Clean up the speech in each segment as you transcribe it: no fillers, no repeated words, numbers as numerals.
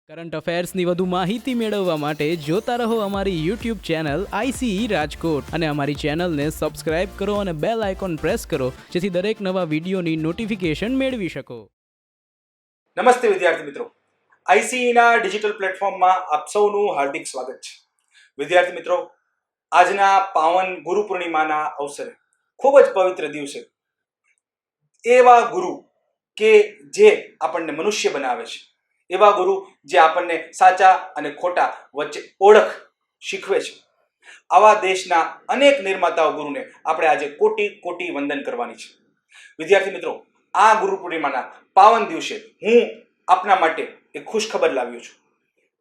Current અફેર્સની વધુ માહિતી મેળવવા માટે જોતા રહો અમારી યુટ્યુબ ચેનલ આઈસીઈ રાજકોટ અને અમારી ચેનલને સબસ્ક્રાઇબ કરો અને બેલ આઇકોન પ્રેસ કરો જેથી દરેક નવા વિડીયોની નોટિફિકેશન મેળવી શકો. નમસ્તે વિદ્યાર્થી મિત્રો, આઈસીઈના ડિજિટલ પ્લેટફોર્મમાં આપ સૌનું હાર્દિક સ્વાગત છે. વિદ્યાર્થી મિત્રો, આજના પાવન ગુરુ પૂર્ણિમાના અવસરે ખૂબ જ પવિત્ર દિવસે એવા ગુરુ કે જે આપણને મનુષ્ય બનાવે છે, એવા ગુરુ જે આપણને સાચા અને ખોટા વચ્ચે ઓળખ શીખવે છે, આવા દેશના અનેક નિર્માતાઓ ગુરુને આપણે આજે કોટી કોટી વંદન કરવાની છે. વિદ્યાર્થી મિત્રો, આ ગુરુ પૂર્ણિમાના પાવન દિવસે હું આપના માટે એક ખુશખબર લાવ્યો છું.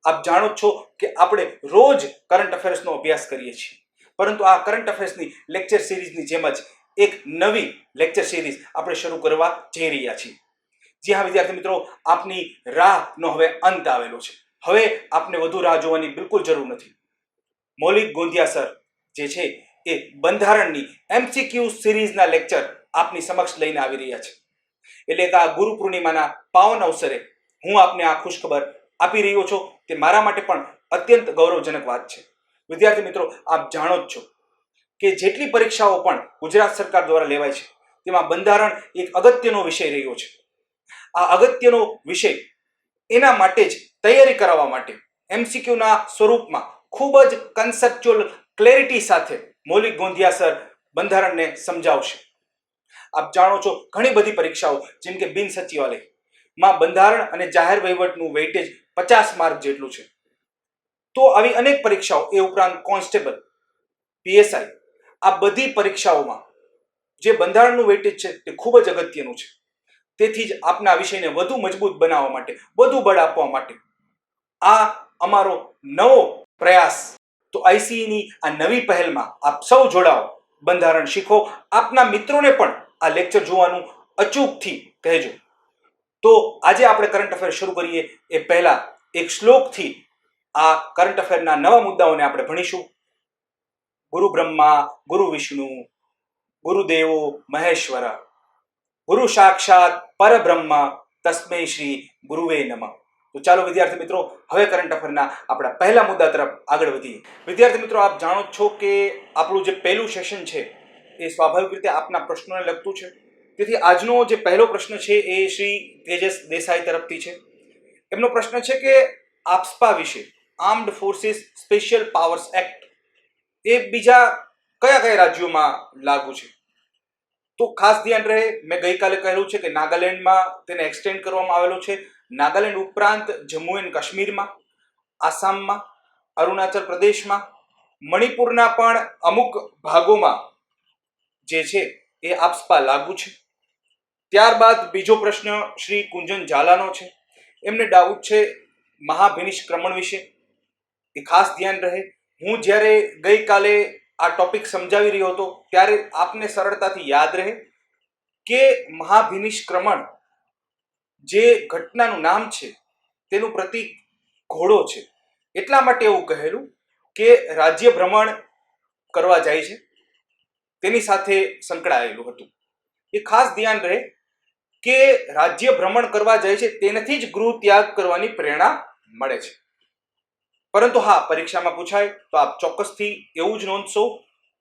આપ જાણો છો કે આપણે રોજ કરંટ અફેર્સનો અભ્યાસ કરીએ છીએ, પરંતુ આ કરંટ અફેર્સની લેક્ચર સિરીઝની જેમ જ એક નવી લેક્ચર સિરીઝ આપણે શરૂ કરવા જઈ રહ્યા છીએ. જી હા વિદ્યાર્થી મિત્રો, આપની રાહનો હવે અંત આવેલો છે. હવે આપને વધુ રાહ જોવાની બિલકુલ જરૂર નથી. મૌલિક ગોંધિયા સર જે છે એ બંધારણની એમસીક્યુ સિરીઝના લેક્ચર આપની સમક્ષ લઈને આવી રહ્યા છે. એટલે કે આ ગુરુ પૂર્ણિમાના પાવન અવસરે હું આપને આ ખુશખબર આપી રહ્યો છું. તે મારા માટે પણ અત્યંત ગૌરવજનક વાત છે. વિદ્યાર્થી મિત્રો, આપ જાણો જ છો કે જેટલી પરીક્ષાઓ પણ ગુજરાત સરકાર દ્વારા લેવાય છે, તેમાં બંધારણ એક અગત્યનો વિષય રહ્યો છે. આ અગત્યનો વિષય એના માટે જ તૈયારી કરાવવા માટે એમસીક્યુના સ્વરૂપમાં ખૂબ જ કન્સેપ્ચ્યુઅલ ક્લેરિટી સાથે મૌલિક ગોંધિયા સર બંધારણને સમજાવશે. આપ જાણો છો, ઘણી બધી પરીક્ષાઓ જેમ કે બિન સચિવાલયમાં બંધારણ અને જાહેર વહીવટનું વેઇટેજ 50 માર્ક જેટલું છે. તો આવી અનેક પરીક્ષાઓ, એ ઉપરાંત કોન્સ્ટેબલ, પીએસઆઈ, આ બધી પરીક્ષાઓમાં જે બંધારણનું વેઇટેજ છે તે ખૂબ જ અગત્યનું છે. તેથી જ આપના વિષયને વધુ મજબૂત બનાવવા માટે, વધુ બળ આપવા માટે આ અમારો નવો પ્રયાસ. તો આઈસીઈની આ નવી પહેલમાં આપ સૌ જોડાઓ, બંધારણ શીખો. આપના મિત્રોને પણ આ લેક્ચર જોવાનું અચૂકથી કહેજો. તો આજે આપણે કરંટ અફેર શરૂ કરીએ એ પહેલા એક શ્લોકથી આ કરંટ અફેરના નવા મુદ્દાઓને આપણે ભણીશું. ગુરુ બ્રહ્મા ગુરુ વિષ્ણુ ગુરુદેવો મહેશ્વર, ગુરુ સાક્ષાત પરબ્રહ્મ તસ્મૈ શ્રી ગુરુવે નમઃ. તો ચાલો વિદ્યાર્થી મિત્રો, હવે કરંટ અફેરના આપણા પહેલા મુદ્દા તરફ આગળ વધીએ. વિદ્યાર્થી મિત્રો, આપ જાણો છો કે આપણું જે પહેલું સેશન છે એ સ્વાભાવિક રીતે આપના પ્રશ્નોને લગતું છે. તેથી આજનો જે પહેલો પ્રશ્ન છે એ શ્રી તેજસ દેસાઈ તરફથી છે. એમનો પ્રશ્ન છે કે આપસ્પા વિશે, armed forces special powers act, એ બીજા કયા કયા રાજ્યોમાં લાગુ છે? તો ખાસ ધ્યાન રહે, મેં ગઈકાલે કહેલું છે કે નાગાલેન્ડમાં તેને એક્સટેન્ડ કરવામાં આવેલો છે. નાગાલેન્ડ ઉપરાંત જમ્મુ એન્ડ કાશ્મીરમાં, આસામમાં, અરુણાચલ પ્રદેશમાં, મણિપુરના પણ અમુક ભાગોમાં જે છે એ આપસ્પા લાગુ છે. ત્યારબાદ બીજો પ્રશ્ન શ્રી કુંજન ઝાલાનો છે. એમને ડાઉટ છે મહાભિનિષ્ક્રમણ વિશે. એ ખાસ ધ્યાન રહે, હું જ્યારે ગઈકાલે આ ટોપિક સમજાવી રહ્યો હતો ત્યારે આપને સરળતાથી યાદ રહે કે મહાભિનિષ્ક્રમણ જે ઘટનાનું નામ છે તેનું પ્રતીક ઘોડો છે. એટલા માટે એવું કહેલું કે રાજ્ય ભ્રમણ કરવા જાય છે તેની સાથે સંકળાયેલું હતું. એ ખાસ ધ્યાન રહે કે રાજ્ય ભ્રમણ કરવા જાય છે તેનાથી જ ગૃહ ત્યાગ કરવાની પ્રેરણા મળે છે. પરંતુ હા, પરીક્ષામાં પૂછાય તો આપ ચોક્કસથી એવું જ નોંધશો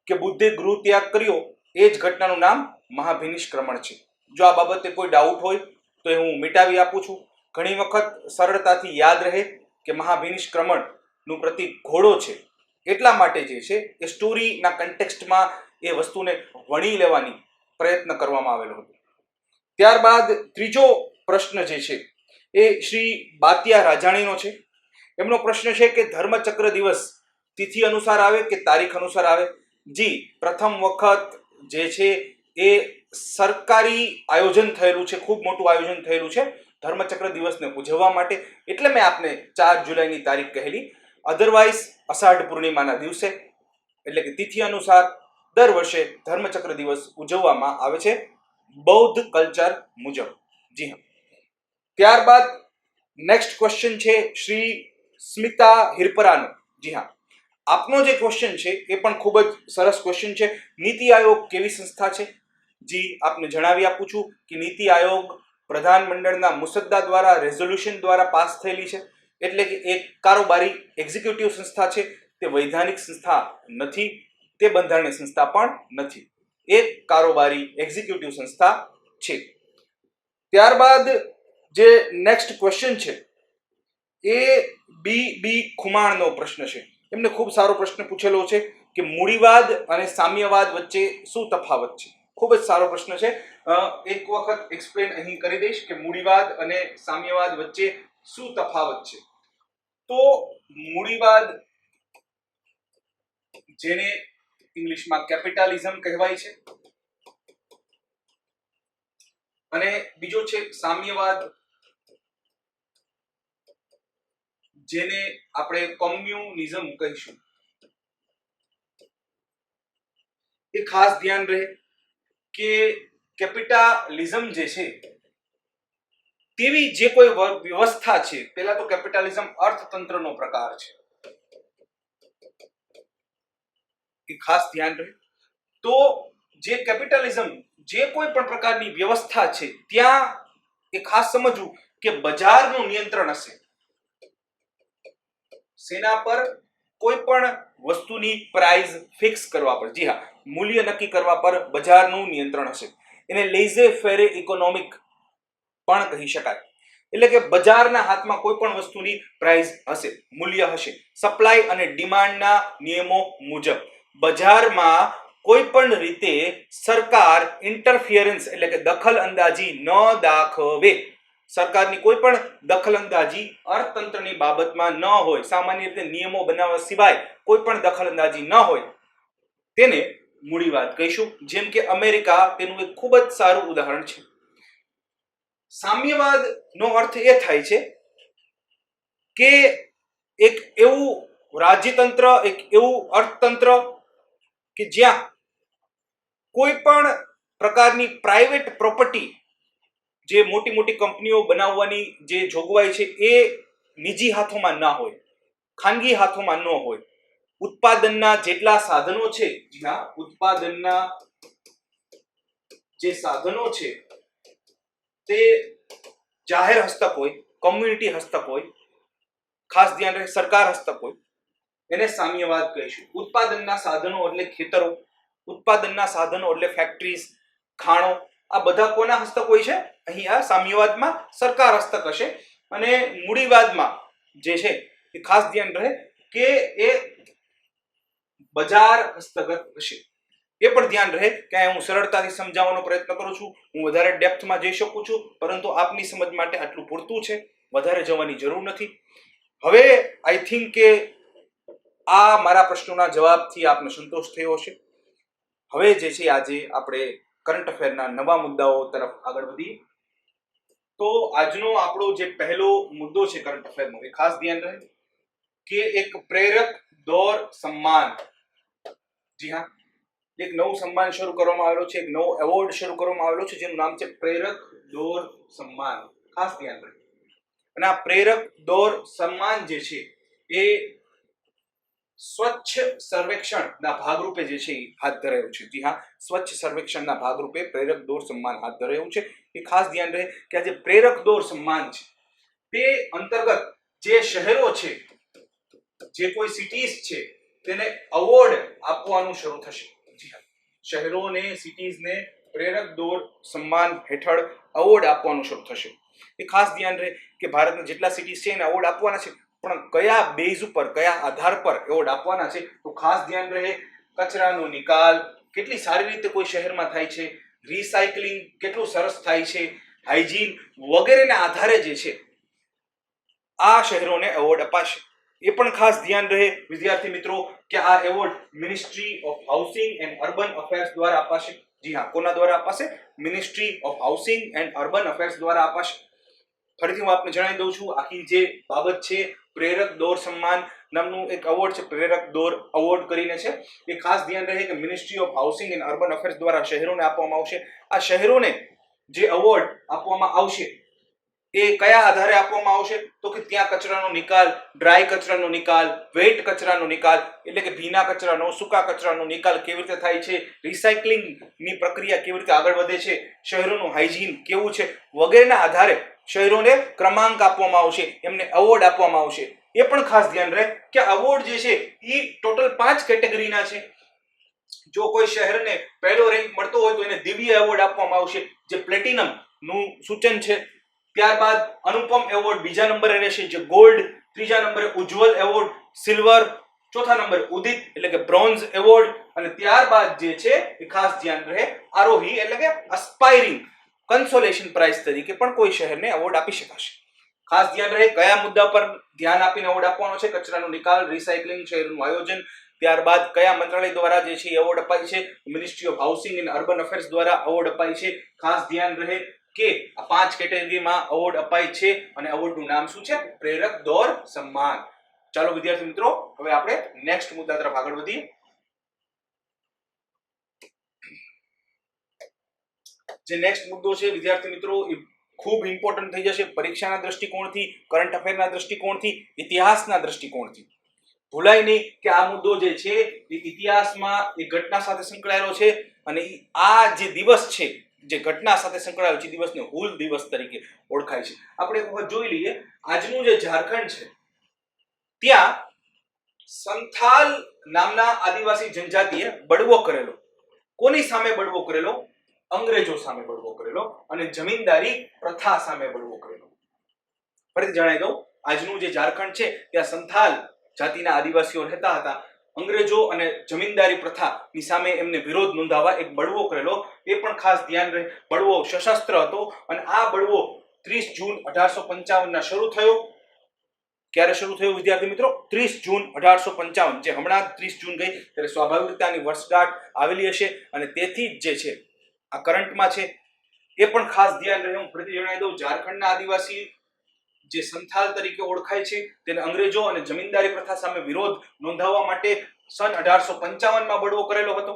કે બુદ્ધે ગૃહ ત્યાગ કર્યો એ જ ઘટનાનું નામ મહાભિનિષ્ક્રમણ છે. જો આ બાબતે કોઈ ડાઉટ હોય તો એ હું મિટાવી આપું છું. ઘણી વખત સરળતાથી યાદ રહે કે મહાભિનિષ્ક્રમણનું પ્રતીક ઘોડો છે, એટલા માટે જે છે એ સ્ટોરીના કન્ટેક્સ્ટમાં એ વસ્તુને વણી લેવાની પ્રયત્ન કરવામાં આવેલો હતો. ત્યારબાદ ત્રીજો પ્રશ્ન જે છે એ શ્રી બાતિયા રાજાણીનો છે. એમનો પ્રશ્ન છે કે ધર્મચક્ર દિવસ તિથિ અનુસાર આવે કે તારીખ અનુસાર આવે? જી, પ્રથમ વખત જે છે એ સરકારી આયોજન થયેલું છે, ખૂબ મોટું આયોજન થયેલું છે ધર્મચક્ર દિવસને ઉજવવા માટે. એટલે મેં આપને 4 જુલાઈની તારીખ કહેલી. અધરવાઇઝ અષાઢ પૂર્ણિમાના દિવસે, એટલે કે તિથિ અનુસાર દર વર્ષે ધર્મચક્ર દિવસ ઉજવવામાં આવે છે બૌદ્ધ કલ્ચર મુજબ. જી હા. ત્યારબાદ નેક્સ્ટ ક્વેશ્ચન છે શ્રી સ્મિતા હિરપરાનો. જી હા, આપનો જે ક્વેશ્ચન છે એ પણ ખૂબ જ સરસ ક્વેશ્ચન છે. નીતિ આયોગ કેવી સંસ્થા છે? જી, આપને જણાવી આપું છું કે નીતિ આયોગ પ્રધાનમંડળના મુસદ્દા દ્વારા, રેઝોલ્યુશન દ્વારા પાસ થયેલી છે. એટલે કે એક કારોબારી એક્ઝિક્યુટિવ સંસ્થા છે, તે વૈધાનિક સંસ્થા નથી, તે બંધારણીય સંસ્થા પણ નથી, એક કારોબારી એક્ઝિક્યુટિવ સંસ્થા છે. ત્યારબાદ જે નેક્સ્ટ ક્વેશ્ચન છે એ બી ખુમાણનો પ્રશ્ન છે. એમને ખૂબ સારો પ્રશ્ન પૂછેલો છે કે મૂડીવાદ અને સામ્યવાદ વચ્ચે શું તફાવત છે. ખૂબ જ સારો પ્રશ્ન છે. એક વખત એક્સપ્લેન અહીં કરી દઈશ કે મૂડીવાદ અને સામ્યવાદ વચ્ચે શું તફાવત છે. તો મૂડીવાદ, જેને ઇંગ્લિશમાં કેપિટાલિઝમ કહેવાય છે, અને બીજો છે સામ્યવાદ, જેને આપણે કોમ્યુનિઝમ કહીશું. એ ખાસ ધ્યાન રહે કે કેપિટાલિઝમ જે છે તેવી જે કોઈ વ્યવસ્થા છે, પહેલા તો કેપિટાલિઝમ અર્થતંત્રનો પ્રકાર છે, એ ખાસ ધ્યાન રહે. તો જે કેપિટાલિઝમ, જે કોઈ પણ પ્રકારની વ્યવસ્થા છે, ત્યાં એ ખાસ સમજવું કે બજારનું નિયંત્રણ હશે. સેના પર? કોઈ પણ વસ્તુની પ્રાઇસ ફિક્સ કરવા પર, જી હા, મૂલ્ય નક્કી કરવા પર બજારનું નિયંત્રણ હશે. એને લેઝે ફેરે ઇકોનોમિક પણ કહી શકાય. એટલે કે બજારના હાથમાં કોઈ પણ વસ્તુની પ્રાઇસ હશે, મૂલ્ય હશે, સપ્લાય અને ડિમાન્ડના નિયમો મુજબ. બજારમાં કોઈ પણ રીતે સરકાર ઇન્ટરફિયરન્સ એટલે કે દખલ અંદાજી ન દાખવે. સરકારની કોઈ પણ દખલ અંદાજી અર્થતંત્રની બાબતમાં ન હોય, સામાન્ય રીતે નિયમો બનાવવા સિવાય કોઈ પણ દખલ અંદાજી ન હોય, તેને મૂડીવાદ કહીશું. જેમ કે અમેરિકા તેનું એક ખૂબ જ સારું ઉદાહરણ છે. સામ્યવાદ નો અર્થ એ થાય છે કે એક એવું રાજ્યતંત્ર, એક એવું અર્થતંત્ર કે જ્યાં કોઈ પણ પ્રકારની પ્રાઇવેટ પ્રોપર્ટી, જે મોટી મોટી કંપનીઓ બનાવવાની જે જોગવાઈ છે, એ નિજી હાથોમાં ના હોય, ખાનગી હાથોમાં ન હોય. ઉત્પાદનના જેટલા સાધનો છે, ઉત્પાદનના જે સાધનો છે તે જાહેર હસ્તક હોય, કોમ્યુનિટી હસ્તક હોય, ખાસ ધ્યાન રહે સરકાર હસ્તક હોય, એને સામ્યવાદ કહીશું. ઉત્પાદનના સાધનો એટલે ખેતરો, ઉત્પાદનના સાધનો એટલે ફેક્ટરીઝ, ખાણો, આ બધા કોના હસ્તક હોય છે? અહીંયા સામ્યવાદમાં સરકાર હસ્તક હશે. અને મૂડીવાદમાં જે છે એ ખાસ ધ્યાન રહે કે એ બજાર હસ્તગત હશે. એ પણ ધ્યાન રહે કે હું સરળતાથી સમજાવવાનો પ્રયત્ન કરું છું, હું વધારે ડેપ્થમાં જઈ શકું છું, પરંતુ આપની સમજ માટે આટલું પૂરતું છે, વધારે જવાની જરૂર નથી. હવે આઈ થિંક કે આ મારા પ્રશ્નોના જવાબથી આપને સંતોષ થયો હશે. હવે જે છે આજે આપણે કરંટ અફેરના નવા મુદ્દાઓ તરફ આગળ વધીએ. તો આજનો આપણો જે પહેલો મુદ્દો છે કરંટ અફેરનો, એ ખાસ ધ્યાન રહે કે એક પ્રેરક દોર સન્માન. જી હા, એક નવું સન્માન શરૂ કરવામાં આવેલો છે, એક નવો એવોર્ડ શરૂ કરવામાં આવેલો છે, જેનું નામ છે પ્રેરક દોર સન્માન. ખાસ ધ્યાન રહે. અને આ પ્રેરક દોર સન્માન જે છે એ સ્વચ્છ સર્વેક્ષણના ભાગરૂપે જે છે એ હાથ ધરાયું છે. જી હા, સ્વચ્છ સર્વેક્ષણના ભાગરૂપે પ્રેરક દોર સન્માન હાથ ધરાયું છે. એ ખાસ ધ્યાન રહે કે આ જે પ્રેરક દોર સન્માન છે તે અંતર્ગત જે શહેરો છે, જે કોઈ સિટીઝ છે, તેને એવોર્ડ આપવાનું શરૂ થશે. જી હા, શહેરોને, સિટીઝને પ્રેરક દોર સન્માન હેઠળ એવોર્ડ આપવાનું શરૂ થશે. એ ખાસ ધ્યાન રહે કે ભારતના જેટલા સિટીઝ છે એને એવોર્ડ આપવાના છે, પણ કયા બેઝ ઉપર, કયા આધાર પર એવોર્ડ આપવાના છે, તો ખાસ ધ્યાન રહે કચરાનો નિકાલ કેટલી સારી રીતે કોઈ શહેરમાં થાય છે, રિસાયકલિંગ કેટલું સરસ થાય છે, હાઇજીન વગેરેના આધારે જે છે આ શહેરોને એવોર્ડ અપાશે. એ પણ ખાસ ધ્યાન રહે વિદ્યાર્થી મિત્રો કે આ award ministry of housing and urban affairs દ્વારા અપાશે. જી હા, કોના દ્વારા અપાશે? Ministry of housing and urban affairs દ્વારા અપાશે. ફરીથી હું આપને જણાવી દઉં છું, આખી જે બાબત છે પ્રેરક દોર સન્માન નામનું એક એવોર્ડ છે, પ્રેરક દોર એવોર્ડ કરીને છે. એ ખાસ ધ્યાન રહે કે ministry of housing and urban affairs દ્વારા શહેરોને આપવામાં આવશે. આ શહેરોને જે એવોર્ડ આપવામાં આવશે એ કયા આધારે આપવામાં આવશે? તો કે ત્યાં કચરાનો નિકાલ, ડ્રાય કચરાનો નિકાલ, વેટ કચરાનો નિકાલ, એટલે કે ભીના કચરાનો, સૂકા કચરાનો નિકાલ કેવી રીતે થાય છે, રિસાયકલિંગની પ્રક્રિયા કેવી રીતે આગળ વધે છે, શહેરોનું હાઇજીન કેવું છે, વગેરેના આધારે શહેરોને ક્રમાંક આપવામાં આવશે, એમને એવોર્ડ આપવામાં આવશે. એ પણ ખાસ ધ્યાન રહે કે એવોર્ડ જે છે એ ટોટલ 5 કેટેગરીના છે. જો કોઈ શહેરને પહેલો રેન્ક મળતો હોય તો એને દિવ્ય એવોર્ડ આપવામાં આવશે, જે પ્લેટિનમ નું સૂચન છે. ત્યારબાદ અનુપમ એવોર્ડ બીજા નંબરે રહેશે, જે ગોલ્ડ. ત્રીજા નંબરે ઉજ્જવલ એવોર્ડ સિલ્વર. ચોથા નંબરે ઉદિત એટલે કે બ્રોન્ઝ એવોર્ડ. અને ત્યારબાદ જે છે એ ખાસ ધ્યાન રહે આરોહી એટલે કે અસ્પાયરિંગ કન્સોલેશન પ્રાઇઝ તરીકે પણ કોઈ શહેરને એવોર્ડ આપી શકાશે. ખાસ ધ્યાન રહે કયા મુદ્દા પર ધ્યાન આપીને એવોર્ડ આપવાનો છે: કચરાનો નિકાલ, રિસાયકલિંગ, શહેરનું આયોજન. ત્યારબાદ કયા મંત્રાલય દ્વારા જે છે એવોર્ડ અપાય છે? Ministry of housing and urban affairs દ્વારા એવોર્ડ અપાય છે. ખાસ ધ્યાન રહે કે આ 5 કેટેગરીમાં એવોર્ડ અપાય છે અને એવોર્ડનું નામ શું છે? પ્રેરક દોર સન્માન. ચાલો વિદ્યાર્થી મિત્રો, હવે આપણે નેક્સ્ટ મુદ્દા તરફ આગળ વધીએ. જે નેક્સ્ટ મુદ્દો છે વિદ્યાર્થી મિત્રો એ ખૂબ ઇમ્પોર્ટન્ટ થઈ જશે પરીક્ષાના દ્રષ્ટિકોણથી, કરંટ અફેરના દ્રષ્ટિકોણથી, ઇતિહાસના દ્રષ્ટિકોણથી. ભૂલાય નહીં કે આ મુદ્દો જે છે એ ઇતિહાસમાં એ ઘટના સાથે સંકળાયેલો છે અને આ જે દિવસ છે જે ઘટના સાથે સંકળાયેલો છે દિવસને હૂલ દિવસ તરીકે ઓળખાય છે. આપણે એક વખત જોઈ લઈએ. આજનું જે ઝારખંડ છે ત્યાં સંથાલ નામના આદિવાસી જનજાતિએ બળવો કરેલો. કોની સામે બળવો કરેલો? અંગ્રેજો સામે બળવો કરેલો અને જમીનદારી પ્રથા સામે બળવો કરેલો. ફરીથી જણાવી દઉં, આજનું જે ઝારખંડ છે ત્યાં સંથાલ જાતિના આદિવાસીઓ રહેતા હતા. અંગ્રેજો અને જમીનદારી પ્રથાની સામે એમને વિરોધ નોંધાવવા એક બળવો કરેલો. એ પણ ખાસ ધ્યાન રહે, બળવો સશસ્ત્ર હતો અને આ બળવો 30 જૂન 1855 ના શરૂ થયો. ક્યારે શરૂ થયો વિદ્યાર્થી મિત્રો? 30 જૂન 1855. જે હમણાં 30 જૂન ગઈ ત્યારે સ્વાભાવિક રીતે આની વર્ષગાંઠ આવેલી હશે અને તેથી જ જે છે આ કરંટમાં છે. એ પણ ખાસ ધ્યાન રહે. હું ફરીથી જણાવી દઉં, ઝારખંડના આદિવાસી જે સંથાલ તરીકે ઓળખાય છે તેને અંગ્રેજો અને જમીનદારી પ્રથા સામે વિરોધ નોંધાવવા માટે સન 1855 માં બળવો કરેલો હતો.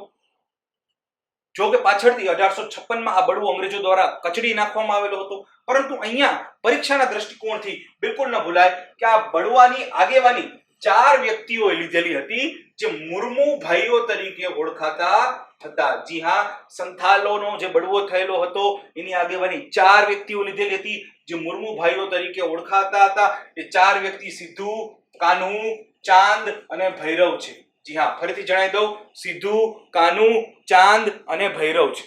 જો કે પાછળથી 1856 માં આ બળવો અંગ્રેજો દ્વારા કચડી નાખવામાં આવેલો હતો. પરંતુ અહીંયા પરીક્ષાના દ્રષ્ટિકોણથી બિલકુલ ન ભૂલાય કે આ બળવાની આગેવાની 4 વ્યક્તિઓએ લીધેલી હતી જે મુર્મુ ભાઈઓ તરીકે ઓળખાતા હતા. જી હા, સંથાલોનો જે બળવો થયેલો હતો એની આગેવાની 4 વ્યક્તિઓ લીધેલી હતી જે મુર્મુ ભાઈઓ તરીકે ઓળખાતા હતા. એ 4 વ્યક્તિ સિદ્ધુ, કાન્હુ, ચાંદ અને ભૈરવ છે. જી હા, ફરીથી જણાવી દઉં, સિદ્ધુ, કાન્હુ, ચાંદ અને ભૈરવ છે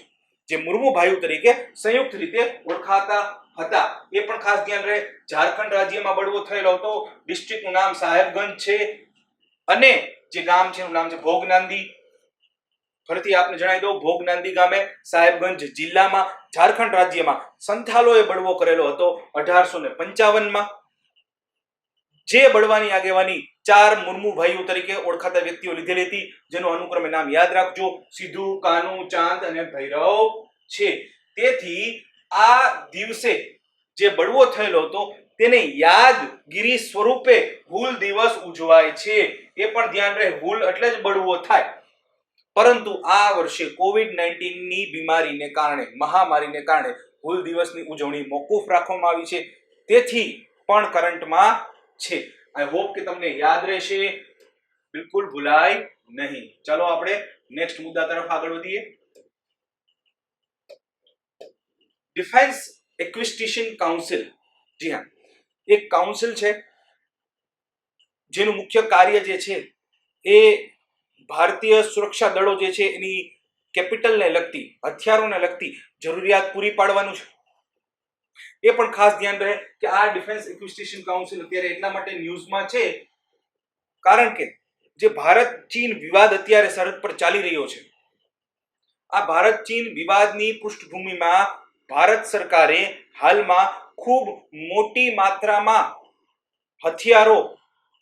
જે મુર્મુ ભાઈઓ તરીકે સંયુક્ત રીતે ઓળખાતા હતા. એ પણ ખાસ ધ્યાન રહે. ઝારખંડ રાજ્યમાં બળવો થયેલો હતો. ડિસ્ટ્રિક્ટનું નામ સાહેબગંજ છે અને જે ગામ છે એનું નામ છે ભોગનાંદી. ફરીથી આપને જણાવી દઉં, ભોગનાંદી ગામે સાહેબગંજ જિલ્લામાં ઝારખંડ રાજ્યમાં સંથાલોએ બળવો કરેલો હતો 1855 માં. જે બળવાની આગેવાની 4 મુર્મુ ભાઈઓ તરીકે ઓળખાતા વ્યક્તિઓ લીધેલી હતી જેનું અનુક્રમે નામ યાદ રાખજો: સિદ્ધુ, કાન્હુ, ચાંદ અને ભૈરવ છે. તેથી આ દિવસે જે બળવો થયેલો હતો તેને યાદગીરી સ્વરૂપે હૂલ દિવસ ઉજવાય છે. એ પણ ધ્યાન રહે, હૂલ એટલે જ બળવો થાય. પરંતુ આ વર્ષે કોવિડ-19 ની બીમારીને કારણે, મહામારીને કારણે હૂલ દિવસની ઉજવણી મોકૂફ રાખવામાં આવી છે. તેથી પણ કરંટમાં છે. આઈ હોપ કે તમને યાદ રહેશે, બિલકુલ ભૂલાય નહીં. ચાલો આપણે નેક્સ્ટ મુદ્દા તરફ આગળ વધીએ. Defence એક્વિસ્ટિશન council. જી હા, એક કાઉન્સિલ છે જેનું મુખ્ય કાર્ય જે છે એ ભારતીય સુરક્ષા દળો જે છે એની કેપિટલને લગતી, હથિયારોને લગતી જરૂરિયાત પૂરી પાડવાનું છે. એ પણ ખાસ ધ્યાન રહે કે આ ડિફેન્સ એક્વિસ્ટિશન કાઉન્સિલ અત્યારે એટલા માટે ન્યૂઝમાં છે કારણ કે જે ભારત ચીન વિવાદ અત્યારે સરહદ પર ચાલી રહ્યો છે, આ ભારત ચીન વિવાદની પૃષ્ઠભૂમિમાં ભારત સરકારે હાલમાં ખૂબ મોટી માત્રામાં હથિયારો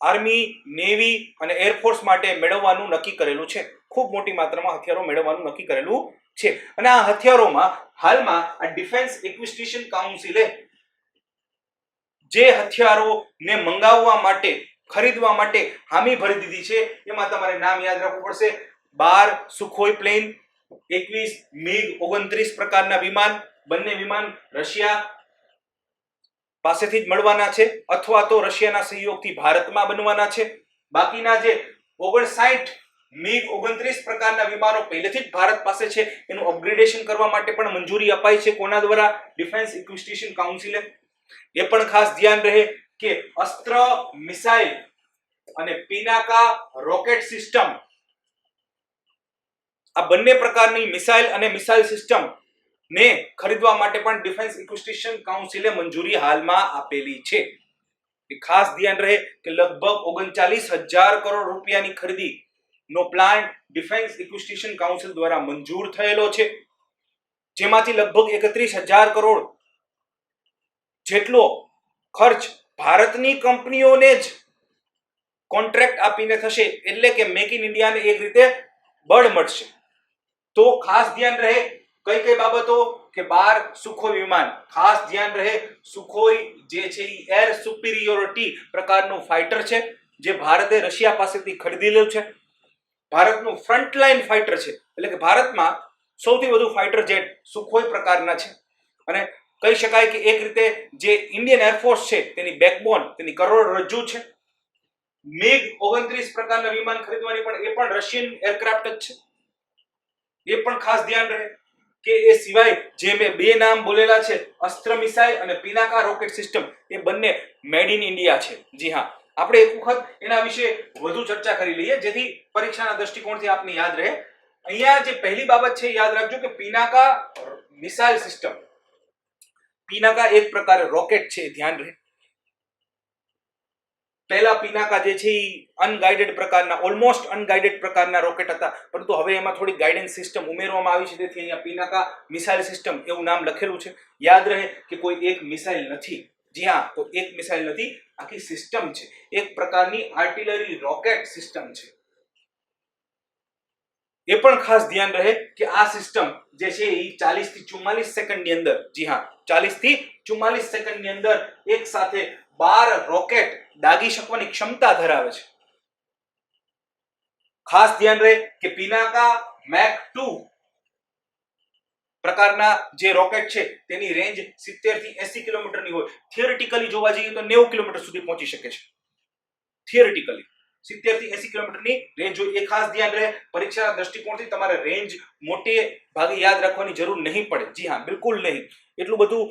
આર્મી, નેવી અને એરફોર્સ માટે મેળવવાનું નક્કી કરેલું છે. ખૂબ મોટી માત્રામાં હથિયારો મેળવવાનું નક્કી કરેલું છે અને આ હથિયારોમાં હાલમાં આ ડિફેન્સ એક્વિસ્ટિશન કાઉન્સિલે જે હથિયારોને મંગાવવા માટે, ખરીદવા માટે હામી ભરી દીધી છે એમાં તમારે નામ યાદ રાખવું પડશે: 12 સુખોઈ પ્લેન, 21 મિગ 29 પ્રકારના વિમાન. બંને વિમાન રશિયા પાસેથી જ મળવાના છે અથવા તો રશિયાના સહયોગથી ભારતમાં બનવાના છે. બાકીના જે 59 મિગ 29 પ્રકારના વિમાનો પહેલેથી જ ભારત પાસે છે, એનું અપગ્રેડેશન કરવા માટે પણ મંજૂરી અપાઈ છે. કોના દ્વારા? ડિફેન્સ એક્વિસ્ટિશન કાઉન્સિલે. એ પણ ખાસ ધ્યાન રહે કે અસ્ત્ર મિસાઇલ અને પિનાકા રોકેટ સિસ્ટમ, આ બંને પ્રકારની મિસાઇલ અને મિસાઇલ સિસ્ટમ ને ખરીદવા માટે પણ ડિફેન્સ ઇક્વિસ્ટિશન કાઉન્સિલે મંજૂરી હાલમાં આપેલી છે. ખાસ ધ્યાન રહે કે લગભગ 39,000 કરોડ રૂપિયાની ખરીદી નો પ્લાન ડિફેન્સ ઇક્વિસ્ટિશન કાઉન્સિલ દ્વારા મંજૂર થયેલો છે, જેમાંથી લગભગ 31,000 કરોડ જેટલો ખર્ચ ભારતની કંપનીઓને જ કોન્ટ્રાક્ટ આપીને થશે, એટલે કે મેક ઇન ઇન્ડિયાને એક રીતે બળ મળશે. તો ખાસ ધ્યાન રહે કઈ કઈ બાબતો કે 12 સુખોઈ વિમાન, ખાસ ધ્યાન રહે સુખોઈ જે છે એ એર સુપિરિયોરિટી પ્રકારનું ફાઇટર છે જે ભારતે રશિયા પાસેથી ખરીદી લીધું છે. ભારતનું ફ્રન્ટલાઇન ફાઇટર છે, એટલે કે ભારતમાં સૌથી વધુ ફાઇટર જેટ સુખોઈ પ્રકારના છે અને કહી શકાય કે એક રીતે જે ઇન્ડિયન એરફોર્સ છે તેની બેકબોન, તેની કરોડરજ્જુ છે. મેગ 29 પ્રકારના વિમાન ખરીદવાની પણ એ પણ રશિયન એરક્રાફ્ટ જ છે. એ પણ ખાસ ધ્યાન રહે કે એ સિવાય જે મેં બે નામ બોલેલા છે અસ્ત્ર મિસાઇલ અને પિનાકા રોકેટ સિસ્ટમ, એ બંને મેડ ઇન ઇન્ડિયા છે. જી હા, આપણે એક વખત એના વિશે વધુ ચર્ચા કરી લઈએ જેથી પરીક્ષાના દ્રષ્ટિકોણથી આપને યાદ રહે. અહીંયા જે પહેલી બાબત છે યાદ રાખજો કે પિનાકા મિસાઇલ સિસ્ટમ, પિનાકા એક પ્રકારે રોકેટ છે, ધ્યાન રહે. પહેલા પિનાકા જે છે એ અનગાઇડેડ પ્રકારના, ઓલમોસ્ટ અનગાઇડેડ પ્રકારના રોકેટ હતા, પરંતુ હવે એમાં થોડી ગાઈડન્સ સિસ્ટમ ઉમેરવામાં આવી છે, તેથી અહીંયા પિનાકા મિસાઇલ સિસ્ટમ એવું નામ લખેલું છે. યાદ રહે કે કોઈ એક મિસાઇલ નથી. જી હા, તો એક મિસાઇલ નથી, આખી સિસ્ટમ છે, એક પ્રકારની આર્ટિલરી રોકેટ સિસ્ટમ છે. એ પણ ખાસ ધ્યાન રહે કે આ સિસ્ટમ જે છે એ 40 થી 44 સેકન્ડની અંદર, જી હા 40 થી 44 સેકન્ડની અંદર એક સાથે 12 રોકેટ દાગી શકવાની ક્ષમતા ધરાવે છે. ખાસ ધ્યાન રહે કે પિનાકા મેક 2 પ્રકારના જે રોકેટ છે તેની રેન્જ 70 થી 80 કિલોમીટરની હોય. થિયોરિટિકલી જોવા જઈએ તો 90 કિલોમીટર સુધી પહોંચી શકે છે. થિયોરિટિકલી 70 થી 80 કિલોમીટરની રેન્જ હોય. એ ખાસ ધ્યાન રહે. પરીક્ષાના દ્રષ્ટિકોણથી તમારે રેન્જ મોટે ભાગે યાદ રાખવાની જરૂર નહીં પડે. જી હા, બિલકુલ નહીં. એટલું બધું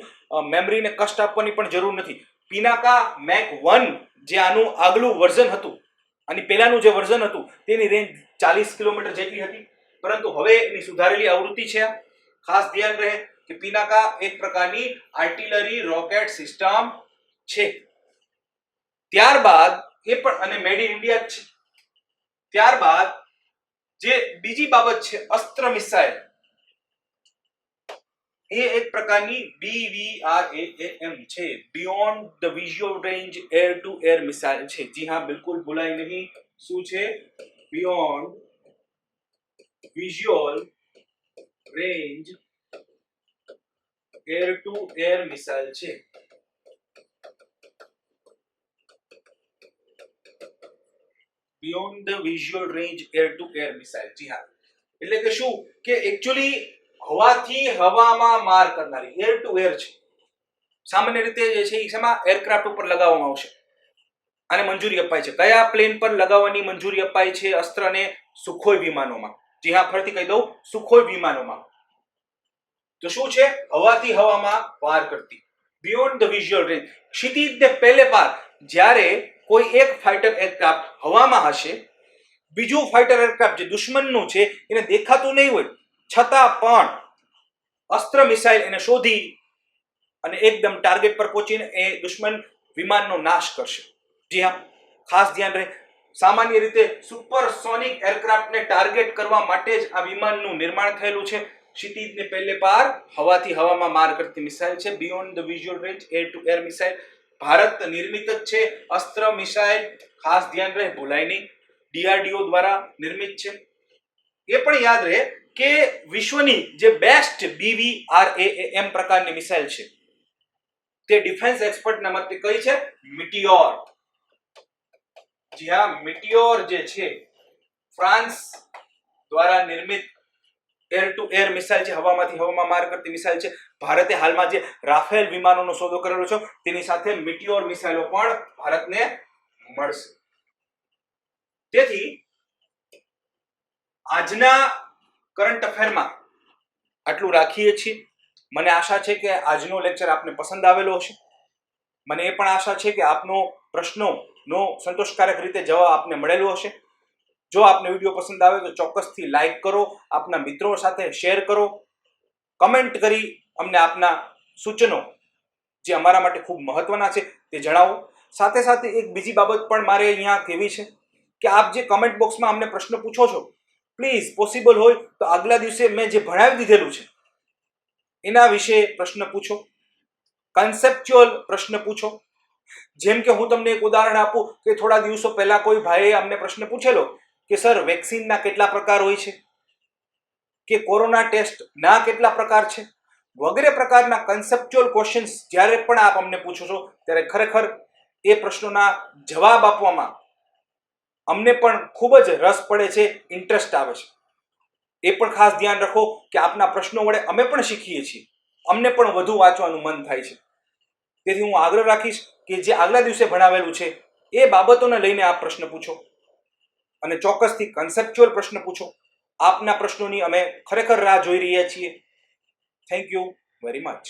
મેમરીને કષ્ટ આપવાની પણ જરૂર નથી. પિનાકા મેક 1 જે આનું આગલું વર્ઝન હતું અને પહેલાનું જે વર્ઝન હતું તેની રેન્જ 40 કિલોમીટર જેટલી હતી, પરંતુ હવે એની સુધારેલી આવૃત્તિ છે. ખાસ ધ્યાન રહે કે પિનાકા એક પ્રકારની આર્ટિલરી રોકેટ સિસ્ટમ છે. ત્યારબાદ એ પણ અને મેડ ઇન ઇન્ડિયા છે. ત્યારબાદ જે બીજી બાબત છે અસ્ત્ર મિસાઇલ, એ એક પ્રકારની BVRAAM છે, beyond the visual range air to air missile છે. જી હા, બિલકુલ ભૂલાય નહીં. શું છે? Beyond visual range air to air missile છે. Beyond the visual range air to air missile. જી હા, એટલે કે શું કે એક્ચ્યુઅલી હવાથી હવામાં માર કરનારી એર ટુ એર છે. સામાન્ય રીતે જે છે એ શેમાં એરક્રાફ્ટ ઉપર લગાવવામાં આવશે અને મંજૂરી અપાય છે. કયા પ્લેન પર લગાવવાની મંજૂરી અપાય છે અસ્ત્રને? સુખોઈ વિમાનોમાં. જી હા, ફરીથી કહી દઉં, સુખોઈ વિમાનોમાં. તો શું છે? હવાથી હવામાં વાર કરતી, બિયોન્ડ ધ વિઝ્યુઅલ રેન્જ, ક્ષિતિજને પહેલે પાર. જ્યારે કોઈ એક ફાઇટર એરક્રાફ્ટ હવામાં હશે, બીજું ફાઇટર એરક્રાફ્ટ જે દુશ્મનનું છે એને દેખાતું નહીં હોય, છતાં પણ અસ્ત્ર મિસાઇલ એને શોધી અને એકદમ ટાર્ગેટ પર પહોંચીને એ દુશ્મન વિમાનનો નાશ કરશે. જી હા, ખાસ ધ્યાન રહે. સામાન્ય રીતે સુપરસોનિક એરક્રાફ્ટને ટાર્ગેટ કરવા માટે જ આ વિમાનનું નિર્માણ થયેલું છે. ક્ષિતિજને પહેલે પાર, હવાથી હવામાં માર કરતી મિસાઇલ છે, beyond the visual range air to air missile. Bharat નિર્મિત જ છે અસ્ત્ર મિસાઇલ. ખાસ ધ્યાન રહે, ભૂલાય નહીં. DRDO દ્વારા નિર્મિત છે. એ પણ યાદ રહે કે વિશ્વની જે બેસ્ટ BVRAAM પ્રકારની મિસાઇલ છે તે ડિફેન્સ એક્સપર્ટના મતે કઈ છે? મિટિયોર. જી હા, મિટિયોર જે છે ફ્રાન્સ દ્વારા નિર્મિત એર ટુ એર મિસાઇલ છે, હવામાંથી હવામાં માર કરતી મિસાઇલ છે. ભારતે હાલમાં જે રાફેલ વિમાનોનો સોદો કરેલો છે તેની સાથે મિટિયોર મિસાઇલો પણ ભારતને મળશે. તેથી આજના કરંટ અફેરમાં આટલું રાખીએ છીએ. મને આશા છે કે આજનો લેક્ચર આપને પસંદ આવેલો હશે. મને એ પણ આશા છે કે આપનો પ્રશ્નોનો સંતોષકારક રીતે જવાબ આપને મળેલો હશે. જો આપને વિડીયો પસંદ આવે તો ચોક્કસથી લાઈક કરો, આપના મિત્રો સાથે શેર કરો, કમેન્ટ કરી અમને આપના સૂચનો જે અમારા માટે ખૂબ મહત્વના છે તે જણાવો. સાથે સાથે એક બીજી બાબત પણ મારે અહીંયા કહેવી છે કે આપ જે કમેન્ટ બોક્સમાં અમને પ્રશ્ન પૂછો છો, પ્લીઝ પોસિબલ હોય તો આગલા દિવસે મેં જે ભણાવી દીધેલું છે એના વિશે પ્રશ્ન પૂછો, કન્સેપ્ચ્યુઅલ પ્રશ્ન પૂછો. જેમ કે હું તમને એક ઉદાહરણ આપું કે થોડા દિવસો પહેલા કોઈ ભાઈએ અમને પ્રશ્ન પૂછેલો કે સર વેક્સિનના કેટલા પ્રકાર હોય છે, કે કોરોના ટેસ્ટના કેટલા પ્રકાર છે, વગેરે પ્રકારના કન્સેપ્ચ્યુઅલ ક્વેશ્ચન્સ જ્યારે પણ આપ અમને પૂછો છો ત્યારે ખરેખર એ પ્રશ્નોના જવાબ આપવામાં અમને પણ ખૂબ જ રસ પડે છે, ઇન્ટરેસ્ટ આવે છે. એ પણ ખાસ ધ્યાન રાખો કે આપના પ્રશ્નો વડે અમે પણ શીખીએ છીએ, અમને પણ વધુ વાંચવાનું મન થાય છે. તેથી હું આગ્રહ રાખીશ કે જે આગલા દિવસે ભણાવેલું છે એ બાબતોને લઈને આપ પ્રશ્ન પૂછો અને ચોક્કસથી કન્સેપ્ચ્યુઅલ પ્રશ્ન પૂછો. આપના પ્રશ્નોની અમે ખરેખર રાહ જોઈ રહ્યા છીએ. Thank you very much.